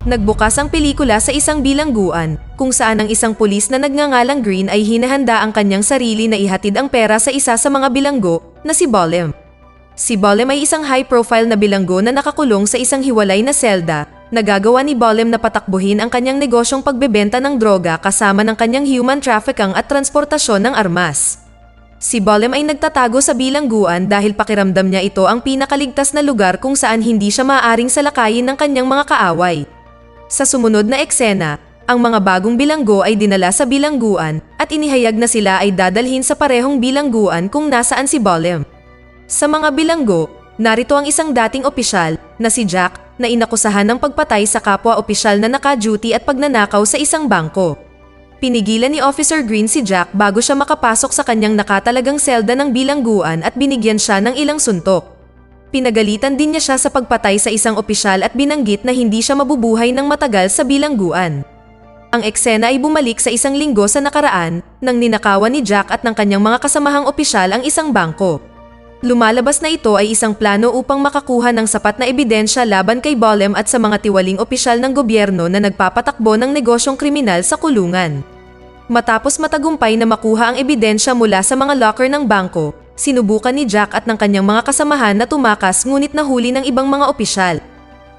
Nagbukas ang pelikula sa isang bilangguan, kung saan ang isang pulis na nagngangalang Green ay hinahanda ang kanyang sarili na ihatid ang pera sa isa sa mga bilanggo na si Bolem. Si Bolem ay isang high-profile na bilanggo na nakakulong sa isang hiwalay na selda. Nagagawa ni Bolem na patakbuhin ang kanyang negosyong pagbebenta ng droga kasama ng kanyang human trafficking at transportasyon ng armas. Si Bolem ay nagtatago sa bilangguan dahil pakiramdam niya ito ang pinakaligtas na lugar kung saan hindi siya maaaring salakayin ng kanyang mga kaaway. Sa sumunod na eksena, ang mga bagong bilanggo ay dinala sa bilangguan at inihayag na sila ay dadalhin sa parehong bilangguan kung nasaan si Bolem. Sa mga bilanggo, narito ang isang dating opisyal na si Jack na inakusahan ng pagpatay sa kapwa opisyal na naka-duty at pagnanakaw sa isang bangko. Pinigilan ni Officer Green si Jack bago siya makapasok sa kanyang nakatalagang selda ng bilangguan at binigyan siya ng ilang suntok. Pinagalitan din niya siya sa pagpatay sa isang opisyal at binanggit na hindi siya mabubuhay ng matagal sa bilangguan. Ang eksena ay bumalik sa isang linggo sa nakaraan nang ninakawan ni Jack at ng kanyang mga kasamahang opisyal ang isang bangko. Lumalabas na ito ay isang plano upang makakuha ng sapat na ebidensya laban kay Bolem at sa mga tiwaling opisyal ng gobyerno na nagpapatakbo ng negosyong kriminal sa kulungan. Matapos matagumpay na makuha ang ebidensya mula sa mga locker ng bangko, sinubukan ni Jack at ng kanyang mga kasamahan na tumakas ngunit nahuli ng ibang mga opisyal.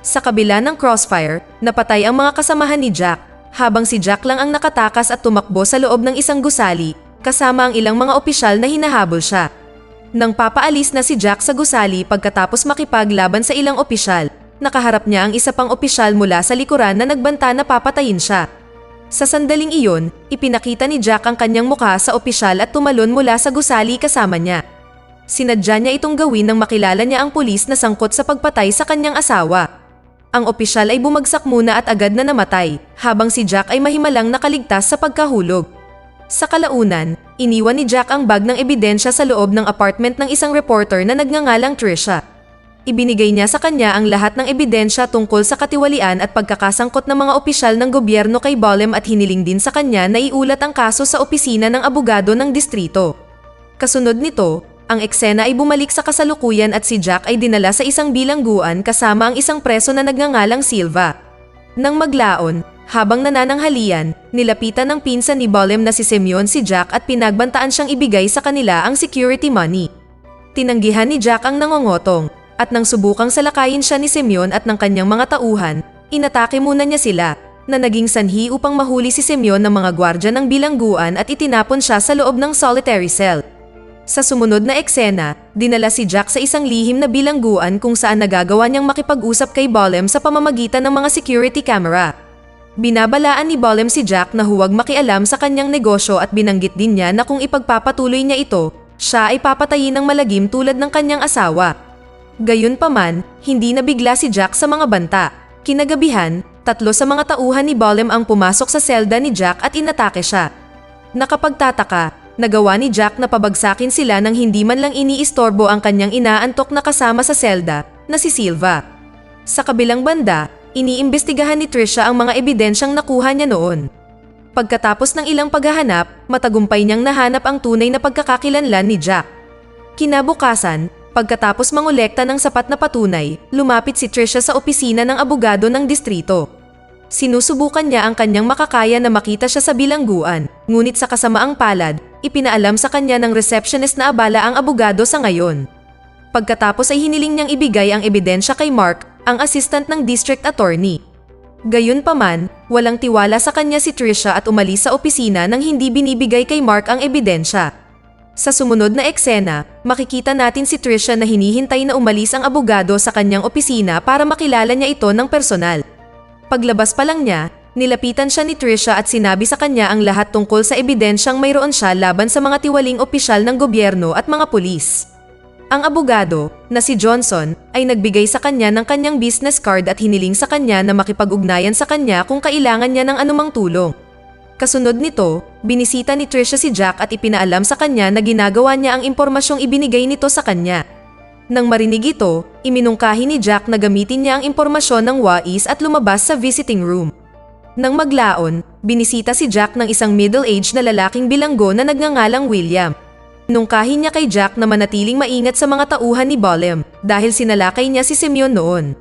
Sa kabila ng crossfire, napatay ang mga kasamahan ni Jack, habang si Jack lang ang nakatakas at tumakbo sa loob ng isang gusali, kasama ang ilang mga opisyal na hinahabol siya. Nang papaalis na si Jack sa gusali pagkatapos makipaglaban sa ilang opisyal, nakaharap niya ang isa pang opisyal mula sa likuran na nagbanta na papatayin siya. Sa sandaling iyon, ipinakita ni Jack ang kanyang mukha sa opisyal at tumalon mula sa gusali kasama niya. Sinadya niya itong gawin nang makilala niya ang pulis na sangkot sa pagpatay sa kanyang asawa. Ang opisyal ay bumagsak muna at agad na namatay, habang si Jack ay mahimalang nakaligtas sa pagkahulog. Sa kalaunan, iniwan ni Jack ang bag ng ebidensya sa loob ng apartment ng isang reporter na nagngangalang Trisha. Ibinigay niya sa kanya ang lahat ng ebidensya tungkol sa katiwalian at pagkakasangkot ng mga opisyal ng gobyerno kay Bolem at hiniling din sa kanya na iulat ang kaso sa opisina ng abogado ng distrito. Kasunod nito, ang eksena ay bumalik sa kasalukuyan at si Jack ay dinala sa isang bilangguan kasama ang isang preso na nagngangalang Silva. Nang maglaon, habang nanananghalian, nilapitan ng pinsan ni Bolem na si Simeon si Jack at pinagbantaan siyang ibigay sa kanila ang security money. Tinanggihan ni Jack ang nangongotong. At nang subukang salakayin siya ni Simeon at ng kanyang mga tauhan, inatake muna niya sila, na naging sanhi upang mahuli si Simeon ng mga gwardya ng bilangguan at itinapon siya sa loob ng solitary cell. Sa sumunod na eksena, dinala si Jack sa isang lihim na bilangguan kung saan nagagawa niyang makipag-usap kay Bolem sa pamamagitan ng mga security camera. Binabalaan ni Bolem si Jack na huwag makialam sa kanyang negosyo at binanggit din niya na kung ipagpapatuloy niya ito, siya ay papatayin ng malagim tulad ng kanyang asawa. Gayunpaman, hindi nabigla si Jack sa mga banta. Kinagabihan, 3 sa mga tauhan ni Bolem ang pumasok sa selda ni Jack at inatake siya. Nakapagtataka, nagawa ni Jack na pabagsakin sila nang hindi man lang iniistorbo ang kanyang inaantok na kasama sa selda, na si Silva. Sa kabilang banda, iniimbestigahan ni Trisha ang mga ebidensyang nakuha niya noon. Pagkatapos ng ilang paghahanap, matagumpay niyang nahanap ang tunay na pagkakakilanlan ni Jack. Kinabukasan, pagkatapos mangolekta ng sapat na patunay, lumapit si Trisha sa opisina ng abogado ng distrito. Sinusubukan niya ang kanyang makakaya na makita siya sa bilangguan, ngunit sa kasamaang palad, ipinaalam sa kanya ng receptionist na abala ang abogado sa ngayon. Pagkatapos ay hiniling niyang ibigay ang ebidensya kay Mark, ang assistant ng district attorney. Gayunpaman, walang tiwala sa kanya si Trisha at umalis sa opisina nang hindi binibigay kay Mark ang ebidensya. Sa sumunod na eksena, makikita natin si Trisha na hinihintay na umalis ang abogado sa kanyang opisina para makilala niya ito ng personal. Paglabas pa lang niya, nilapitan siya ni Trisha at sinabi sa kanya ang lahat tungkol sa ebidensyang mayroon siya laban sa mga tiwaling opisyal ng gobyerno at mga pulis. Ang abogado, na si Johnson, ay nagbigay sa kanya ng kanyang business card at hiniling sa kanya na makipag-ugnayan sa kanya kung kailangan niya ng anumang tulong. Kasunod nito, binisita ni Trisha si Jack at ipinaalam sa kanya na ginagawa niya ang impormasyong ibinigay nito sa kanya. Nang marinig ito, iminungkahi ni Jack na gamitin niya ang impormasyon ng WAIS at lumabas sa visiting room. Nang maglaon, binisita si Jack ng isang middle-aged na lalaking bilanggo na nagngangalang William. Nungkahi niya kay Jack na manatiling maingat sa mga tauhan ni Bolem dahil sinalakay niya si Simeon noon.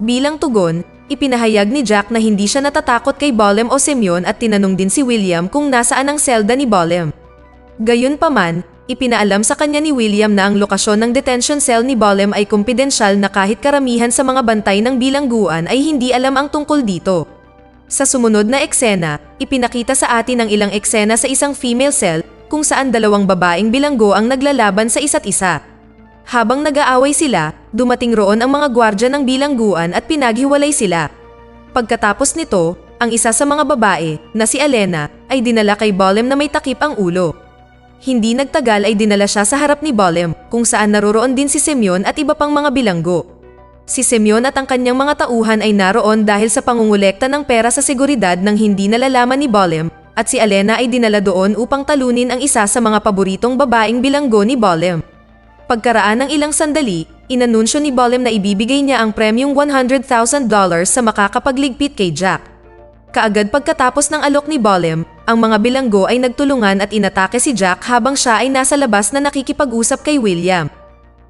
Bilang tugon, ipinahayag ni Jack na hindi siya natatakot kay Bolem o Semyon at tinanong din si William kung nasaan ang selda ni Bolem. Gayunpaman, ipinaalam sa kanya ni William na ang lokasyon ng detention cell ni Bolem ay kumpidensyal na kahit karamihan sa mga bantay ng bilangguan ay hindi alam ang tungkol dito. Sa sumunod na eksena, ipinakita sa atin ang ilang eksena sa isang female cell kung saan dalawang babaeng bilanggo ang naglalaban sa isa't isa. Habang nag-aaway sila, dumating roon ang mga gwardya ng bilangguan at pinaghiwalay sila. Pagkatapos nito, ang isa sa mga babae, na si Elena, ay dinala kay Bolem na may takip ang ulo. Hindi nagtagal ay dinala siya sa harap ni Bolem, kung saan naroroon din si Semyon at iba pang mga bilanggo. Si Semyon at ang kanyang mga tauhan ay naroon dahil sa pangungulekta ng pera sa seguridad ng hindi nalalaman ni Bolem, at si Elena ay dinala doon upang talunin ang isa sa mga paboritong babaeng bilanggo ni Bolem. Pagkaraan ng ilang sandali, inanunsyo ni Bolem na ibibigay niya ang premyong $100,000 sa makakapagligpit kay Jack. Kaagad pagkatapos ng alok ni Bolem, ang mga bilanggo ay nagtulungan at inatake si Jack habang siya ay nasa labas na nakikipag-usap kay William.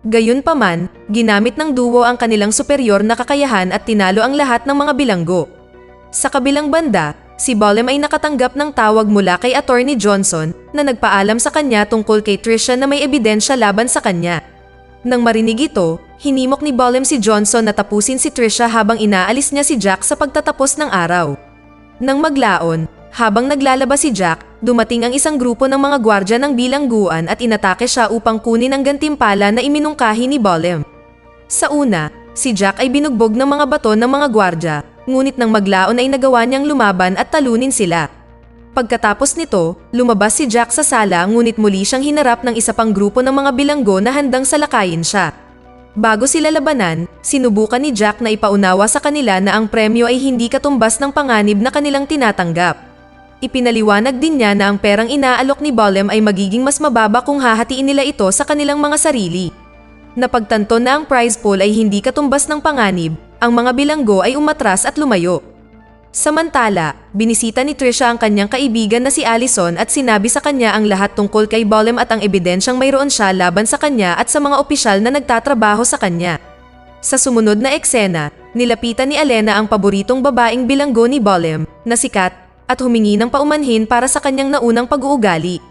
Gayunpaman, ginamit ng duo ang kanilang superior na kakayahan at tinalo ang lahat ng mga bilanggo. Sa kabilang banda, si Bolem ay nakatanggap ng tawag mula kay Attorney Johnson na nagpaalam sa kanya tungkol kay Trisha na may ebidensya laban sa kanya. Nang marinig ito, hinimok ni Bolem si Johnson na tapusin si Trisha habang inaalis niya si Jack sa pagtatapos ng araw. Nang maglaon, habang naglalabas si Jack, dumating ang isang grupo ng mga gwardya ng bilangguan at inatake siya upang kunin ang gantimpala na iminungkahi ni Bolem. Sa una, si Jack ay binugbog ng mga bato ng mga gwardya, ngunit nang maglaon ay nagawa niyang lumaban at talunin sila. Pagkatapos nito, lumabas si Jack sa sala ngunit muli siyang hinarap ng isa pang grupo ng mga bilanggo na handang salakayin siya. Bago sila labanan, sinubukan ni Jack na ipaunawa sa kanila na ang premyo ay hindi katumbas ng panganib na kanilang tinatanggap. Ipinaliwanag din niya na ang perang inaalok ni Bolem ay magiging mas mababa kung hahatiin nila ito sa kanilang mga sarili. Napagtanto na ang prize pool ay hindi katumbas ng panganib, ang mga bilanggo ay umatras at lumayo. Samantala, binisita ni Trisha ang kanyang kaibigan na si Allison at sinabi sa kanya ang lahat tungkol kay Bolem at ang ebidensyang mayroon siya laban sa kanya at sa mga opisyal na nagtatrabaho sa kanya. Sa sumunod na eksena, nilapitan ni Elena ang paboritong babaeng bilanggo ni Bolem, na si Kat, at humingi ng paumanhin para sa kanyang naunang pag-uugali.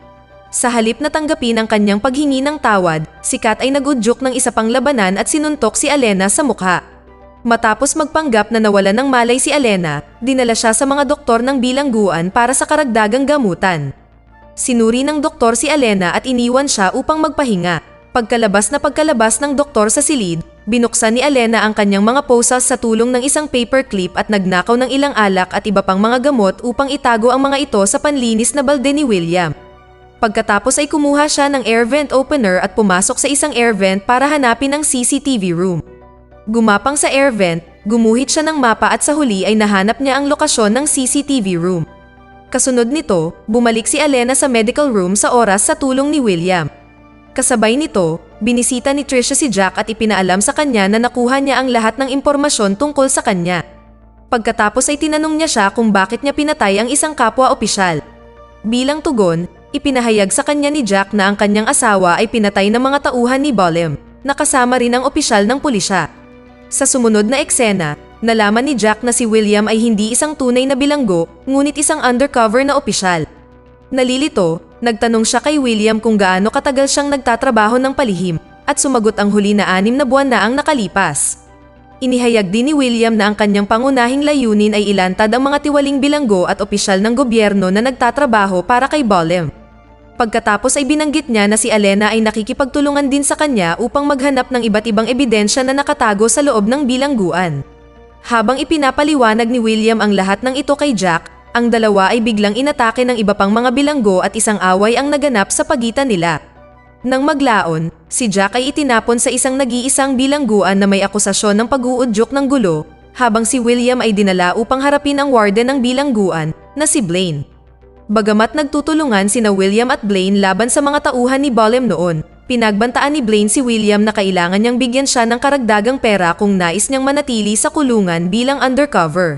Sa halip na tanggapin ang kanyang paghingi ng tawad, si Kat ay nagudyok ng isa pang labanan at sinuntok si Elena sa mukha. Matapos magpanggap na nawalan ng malay si Elena, dinala siya sa mga doktor ng bilangguan para sa karagdagang gamutan. Sinuri ng doktor si Elena at iniwan siya upang magpahinga. Pagkalabas ng doktor sa silid, binuksan ni Elena ang kanyang mga posas sa tulong ng isang paperclip at nagnakaw ng ilang alak at iba pang mga gamot upang itago ang mga ito sa panlinis na balde ni William. Pagkatapos ay kumuha siya ng air vent opener at pumasok sa isang air vent para hanapin ang CCTV room. Gumapang sa air vent, gumuhit siya ng mapa at sa huli ay nahanap niya ang lokasyon ng CCTV room. Kasunod nito, bumalik si Elena sa medical room sa oras sa tulong ni William. Kasabay nito, binisita ni Trisha si Jack at ipinaalam sa kanya na nakuha niya ang lahat ng impormasyon tungkol sa kanya. Pagkatapos ay tinanong niya siya kung bakit niya pinatay ang isang kapwa-opisyal. Bilang tugon, ipinahayag sa kanya ni Jack na ang kanyang asawa ay pinatay ng mga tauhan ni Bolem, nakasama rin ang opisyal ng pulisya. Sa sumunod na eksena, nalaman ni Jack na si William ay hindi isang tunay na bilanggo, ngunit isang undercover na opisyal. Nalilito, nagtanong siya kay William kung gaano katagal siyang nagtatrabaho ng palihim, at sumagot ang huli na 6 na buwan na ang nakalipas. Inihayag din ni William na ang kanyang pangunahing layunin ay ilantad ang mga tiwaling bilanggo at opisyal ng gobyerno na nagtatrabaho para kay Bolem. Pagkatapos ay binanggit niya na si Elena ay nakikipagtulungan din sa kanya upang maghanap ng iba't ibang ebidensya na nakatago sa loob ng bilangguan. Habang ipinapaliwanag ni William ang lahat ng ito kay Jack, ang dalawa ay biglang inatake ng iba pang mga bilanggo at isang away ang naganap sa pagitan nila. Nang maglaon, si Jack ay itinapon sa isang nag-iisang bilangguan na may akusasyon ng pag-uudyok ng gulo, habang si William ay dinala upang harapin ang warden ng bilangguan, na si Blaine. Bagamat nagtutulungan sina William at Blaine laban sa mga tauhan ni Bolem noon, pinagbantaan ni Blaine si William na kailangan niyang bigyan siya ng karagdagang pera kung nais niyang manatili sa kulungan bilang undercover.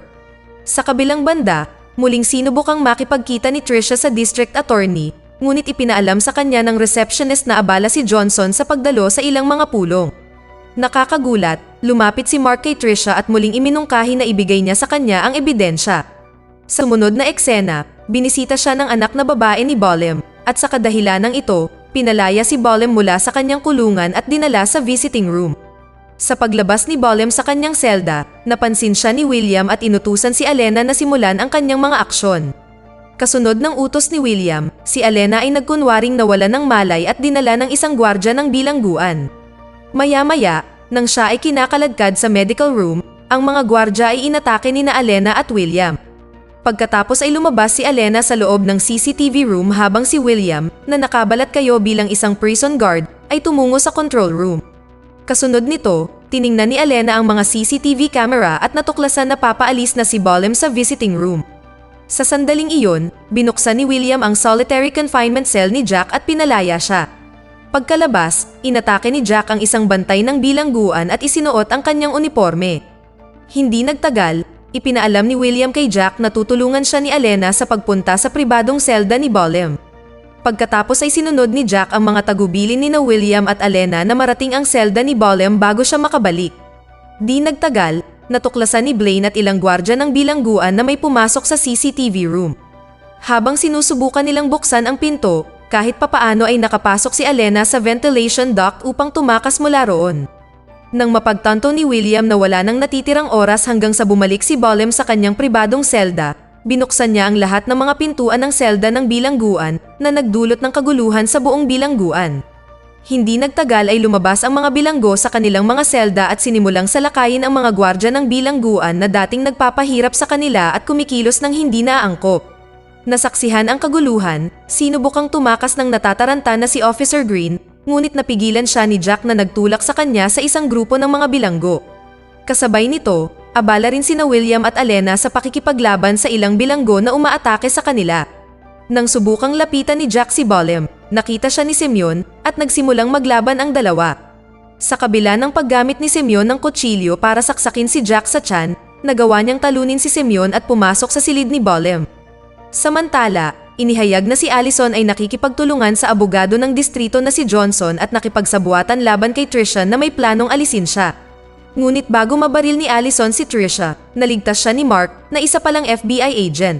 Sa kabilang banda, muling sinubukang makipagkita ni Trisha sa district attorney, ngunit ipinaalam sa kanya ng receptionist na abala si Johnson sa pagdalo sa ilang mga pulong. Nakakagulat, lumapit si Mark kay Trisha at muling iminungkahi na ibigay niya sa kanya ang ebidensya. Sa sumunod na eksena, binisita siya ng anak na babae ni Bolem, at sa kadahilanang ito, pinalaya si Bolem mula sa kanyang kulungan at dinala sa visiting room. Sa paglabas ni Bolem sa kanyang selda, napansin siya ni William at inutusan si Alena na simulan ang kanyang mga aksyon. Kasunod ng utos ni William, si Alena ay nagkunwaring nawala ng malay at dinala ng isang gwardya ng bilangguan. Maya-maya, nang siya ay kinakaladkad sa medical room, ang mga gwardya ay inatake ni na Alena at William. Pagkatapos ay lumabas si Alena sa loob ng CCTV room habang si William, na nakabalat kayo bilang isang prison guard, ay tumungo sa control room. Kasunod nito, tiningnan ni Alena ang mga CCTV camera at natuklasan na papaalis na si Bolem sa visiting room. Sa sandaling iyon, binuksan ni William ang solitary confinement cell ni Jack at pinalaya siya. Pagkalabas, inatake ni Jack ang isang bantay ng bilangguan at isinuot ang kanyang uniforme. Hindi nagtagal, ipinaalam ni William kay Jack na tutulungan siya ni Alena sa pagpunta sa pribadong selda ni Bolem. Pagkatapos ay sinunod ni Jack ang mga tagubilin ni na William at Alena na marating ang selda ni Bolem bago siya makabalik. Di nagtagal, natuklasan ni Blaine at ilang gwardya ng bilangguan na may pumasok sa CCTV room. Habang sinusubukan nilang buksan ang pinto, kahit papaano ay nakapasok si Alena sa ventilation duct upang tumakas mula roon. Nang mapagtanto ni William na wala nang natitirang oras hanggang sa bumalik si Bolem sa kanyang pribadong selda, binuksan niya ang lahat ng mga pintuan ng selda ng bilangguan na nagdulot ng kaguluhan sa buong bilangguan. Hindi nagtagal ay lumabas ang mga bilanggo sa kanilang mga selda at sinimulang salakayin ang mga gwardya ng bilangguan na dating nagpapahirap sa kanila at kumikilos ng hindi naaangkop. Nasaksihan ang kaguluhan, sinubukang tumakas ng natataranta na si Officer Green, ngunit napigilan siya ni Jack na nagtulak sa kanya sa isang grupo ng mga bilanggo. Kasabay nito, abala rin sina William at Alena sa pakikipaglaban sa ilang bilanggo na umaatake sa kanila. Nang subukang lapitan ni Jack si Bolem, nakita siya ni Simeon at nagsimulang maglaban ang dalawa. Sa kabila ng paggamit ni Simeon ng kutsilyo para saksakin si Jack sa tiyan, nagawa niyang talunin si Simeon at pumasok sa silid ni Bolem. Samantala, inihayag na si Allison ay nakikipagtulungan sa abogado ng distrito na si Johnson at nakipagsabuatan laban kay Trisha na may planong alisin siya. Ngunit bago mabaril ni Allison si Trisha, naligtas siya ni Mark na isa palang FBI agent.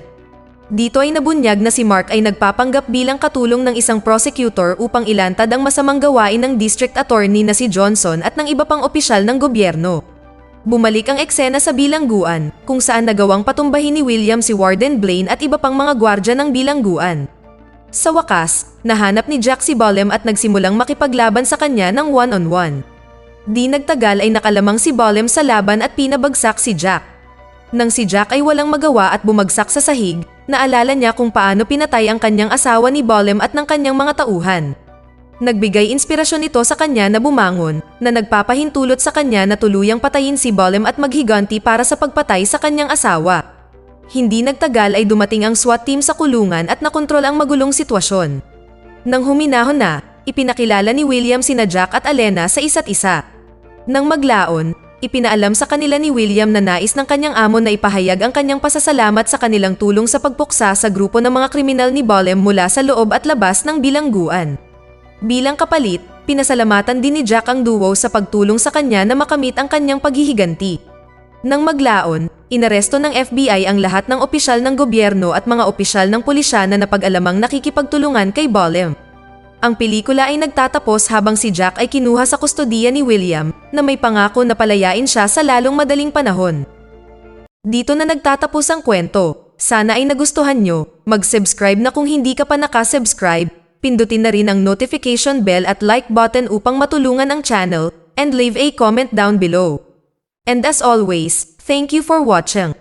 Dito ay nabunyag na si Mark ay nagpapanggap bilang katulong ng isang prosecutor upang ilantad ang masamang gawain ng district attorney na si Johnson at ng iba pang opisyal ng gobyerno. Bumalik ang eksena sa bilangguan, kung saan nagawang patumbahin ni William si Warden Blaine at iba pang mga gwardya ng bilangguan. Sa wakas, nahanap ni Jack si Bolem at nagsimulang makipaglaban sa kanya ng one-on-one. Di nagtagal ay nakalamang si Bolem sa laban at pinabagsak si Jack. Nang si Jack ay walang magawa at bumagsak sa sahig, naalala niya kung paano pinatay ang kanyang asawa ni Bolem at ng kanyang mga tauhan. Nagbigay inspirasyon ito sa kanya na bumangon, na nagpapahintulot sa kanya na tuluyang patayin si Bolem at maghiganti para sa pagpatay sa kanyang asawa. Hindi nagtagal ay dumating ang SWAT team sa kulungan at nakontrol ang magulong sitwasyon. Nang huminahon na, ipinakilala ni William sina Jack at Alena sa isa't isa. Nang maglaon, ipinaalam sa kanila ni William na nais ng kanyang amo na ipahayag ang kanyang pasasalamat sa kanilang tulong sa pagpuksa sa grupo ng mga kriminal ni Bolem mula sa loob at labas ng bilangguan. Bilang kapalit, pinasalamatan din ni Jack ang duo sa pagtulong sa kanya na makamit ang kanyang paghihiganti. Nang maglaon, inaresto ng FBI ang lahat ng opisyal ng gobyerno at mga opisyal ng pulisya na napag-alamang nakikipagtulungan kay Bolem. Ang pelikula ay nagtatapos habang si Jack ay kinuha sa kustodiya ni William na may pangako na palayain siya sa lalong madaling panahon. Dito na nagtatapos ang kwento. Sana ay nagustuhan nyo. Mag-subscribe na kung hindi ka pa nakasubscribe. Pindutin na rin ang notification bell at like button upang matulungan ang channel, and leave a comment down below. And as always, thank you for watching.